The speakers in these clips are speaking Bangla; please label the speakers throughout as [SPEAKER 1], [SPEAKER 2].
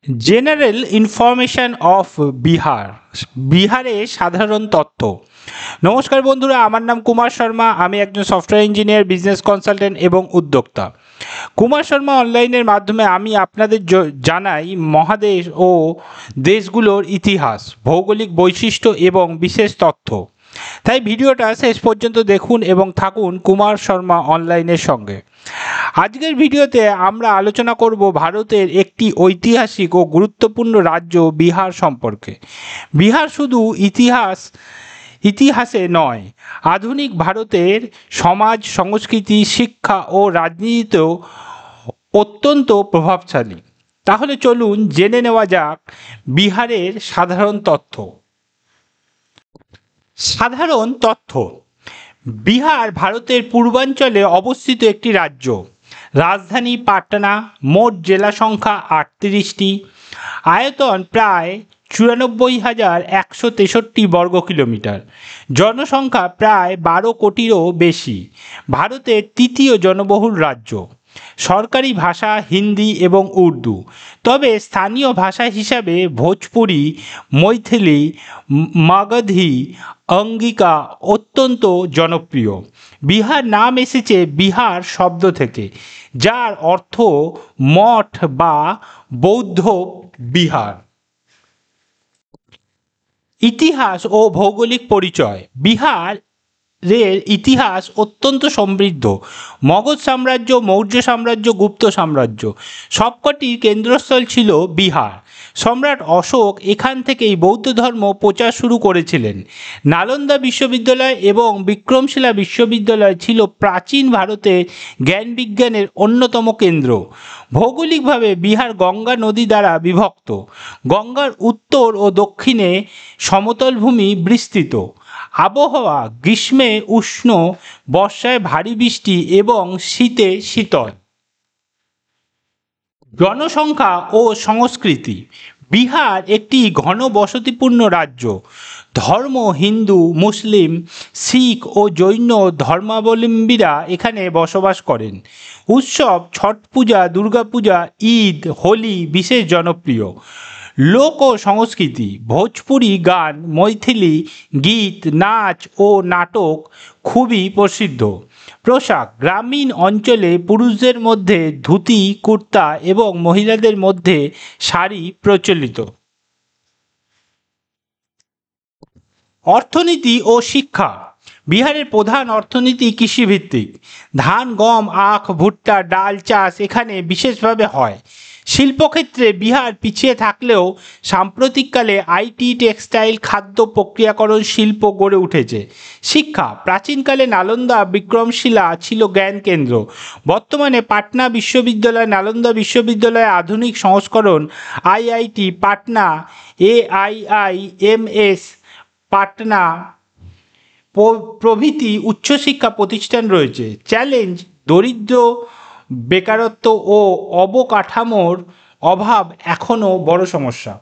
[SPEAKER 1] জেনারেল ইনফরমেশন অফ বিহার, বিহারের সাধারণ তথ্য। নমস্কার বন্ধুরা, আমার নাম কুমার শর্মা। আমি একজন সফটওয়্যার ইঞ্জিনিয়ার, বিজনেস কনসালটেন্ট এবং উদ্যোক্তা। কুমার শর্মা অনলাইনের মাধ্যমে আমি আপনাদের জানাই মহাদেশ ও দেশগুলোর ইতিহাস, ভৌগোলিক বৈশিষ্ট্য এবং বিশেষ তথ্য। তাই ভিডিওটা শেষ পর্যন্ত দেখুন এবং থাকুন কুমার শর্মা অনলাইনের সঙ্গে। আজকের ভিডিওতে আমরা আলোচনা করব ভারতের একটি ঐতিহাসিক ও গুরুত্বপূর্ণ রাজ্য বিহার সম্পর্কে। বিহার শুধু ইতিহাসে নয়, আধুনিক ভারতের সমাজ, সংস্কৃতি, শিক্ষা ও রাজনীতিতেও অত্যন্ত প্রভাবশালী। তাহলে চলুন জেনে নেওয়া যাক বিহারের সাধারণ তথ্য। সাধারণ তথ্য: বিহার ভারতের পূর্বাঞ্চলে অবস্থিত একটি রাজ্য। রাজধানী পাটনা। মোট জেলা সংখ্যা 38টি। আয়তন প্রায় 94,163 বর্গ কিলোমিটার। জনসংখ্যা প্রায় 12 কোটিরও বেশি। ভারতের তৃতীয় জনবহুল রাজ্য। সরকারি ভাষা হিন্দি এবং উর্দু, তবে স্থানীয় ভাষা হিসাবে ভোজপুরি, মৈথিলি, মাগধী, অঙ্গিকা অত্যন্ত জনপ্রিয়। বিহার নাম এসেছে বিহার শব্দ থেকে, যার অর্থ মঠ বা বৌদ্ধ বিহার। ইতিহাস ও ভৌগোলিক পরিচয়: বিহারের ইতিহাস অত্যন্ত সমৃদ্ধ। মগধ সাম্রাজ্য, মৌর্য সাম্রাজ্য, গুপ্ত সাম্রাজ্য সবকটি কেন্দ্রস্থল ছিল বিহার। সম্রাট অশোক এখান থেকেই বৌদ্ধ ধর্ম প্রচার শুরু করেছিলেন। নালন্দা বিশ্ববিদ্যালয় এবং বিক্রমশিলা বিশ্ববিদ্যালয় ছিল প্রাচীন ভারতের জ্ঞান বিজ্ঞানের অন্যতম কেন্দ্র। ভৌগোলিকভাবে বিহার গঙ্গা নদী দ্বারা বিভক্ত। গঙ্গার উত্তর ও দক্ষিণে সমতল ভূমি বিস্তৃত। আবহাওয়া গ্রীষ্মে উষ্ণ, বর্ষায় ভারী বৃষ্টি এবং শীতে শীতল। জনসংখ্যা ও সংস্কৃতি: বিহার একটি ঘনবসতিপূর্ণ রাজ্য। ধর্ম হিন্দু, মুসলিম, শিখ ও জৈন ধর্মাবলম্বীরা এখানে বসবাস করেন। উৎসব ছট পূজা, দুর্গাপূজা, ঈদ, হোলি বিশেষ জনপ্রিয়। লোক ও সংস্কৃতি: ভোজপুরি গান, মৈথিলি গীত, নাচ ও নাটক খুবই প্রসিদ্ধ। পোশাক: গ্রামীণ অঞ্চলে পুরুষদের মধ্যে ধুতি, কুর্তা এবং মহিলাদের মধ্যে শাড়ি প্রচলিত। অর্থনীতি ও শিক্ষা: বিহারের প্রধান অর্থনীতি কৃষিভিত্তিক। ধান, গম, আখ, ভুট্টা, ডাল চাষ এখানে বিশেষভাবে হয়। শিল্পক্ষেত্রে বিহার পিছিয়ে থাকলেও সাম্প্রতিককালে আইটি, টেক্সটাইল, খাদ্য প্রক্রিয়াকরণ শিল্প গড়ে উঠেছে। শিক্ষা: প্রাচীনকালে নালন্দা বিক্রমশিলা ছিল জ্ঞান কেন্দ্র। বর্তমানে পাটনা বিশ্ববিদ্যালয়, নালন্দা বিশ্ববিদ্যালয়ের আধুনিক সংস্করণ, আইআইটি পাটনা, এআইআইএমএস পাটনা প্রভৃতি উচ্চশিক্ষা প্রতিষ্ঠান রয়েছে। চ্যালেঞ্জ: দরিদ্র, বেকারত্ব ও অবকাঠামোর অভাব এখনও বড় সমস্যা।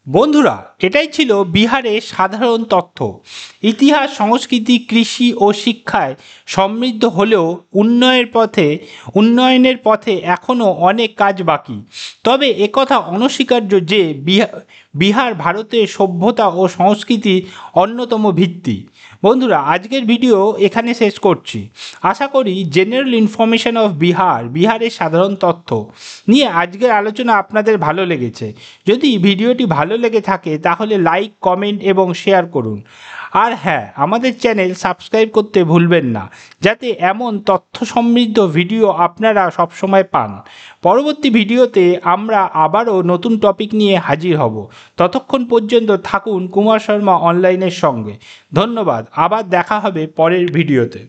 [SPEAKER 1] বন্ধুরা, এটাই ছিল বিহারের সাধারণ তথ্য। ইতিহাস, সংস্কৃতি, কৃষি ও শিক্ষায় সমৃদ্ধ হলেও উন্নয়নের পথে এখনও অনেক কাজ বাকি। তবে একথা অনস্বীকার্য যে বিহার ভারতের সভ্যতা ও সংস্কৃতির অন্যতম ভিত্তি। বন্ধুরা, আজকের ভিডিও এখানে শেষ করছি। আশা করি জেনারেল ইনফরমেশন অফ বিহারের সাধারণ তথ্য নিয়ে আজকের আলোচনা আপনাদের ভালো লেগেছে। যদি ভিডিওটি ভালো লেগে থাকে তাহলে লাইক, কমেন্ট এবং শেয়ার করুন। আর হ্যাঁ, আমাদের চ্যানেল সাবস্ক্রাইব করতে ভুলবেন না, যাতে এমন তথ্য সমৃদ্ধ ভিডিও আপনারা সবসময় পান। পরবর্তী ভিডিওতে আমরা আবারও নতুন টপিক নিয়ে হাজির হব। ততক্ষণ পর্যন্ত থাকুন কুমার শর্মা অনলাইনের সঙ্গে। ধন্যবাদ। আবার দেখা হবে পরের ভিডিওতে।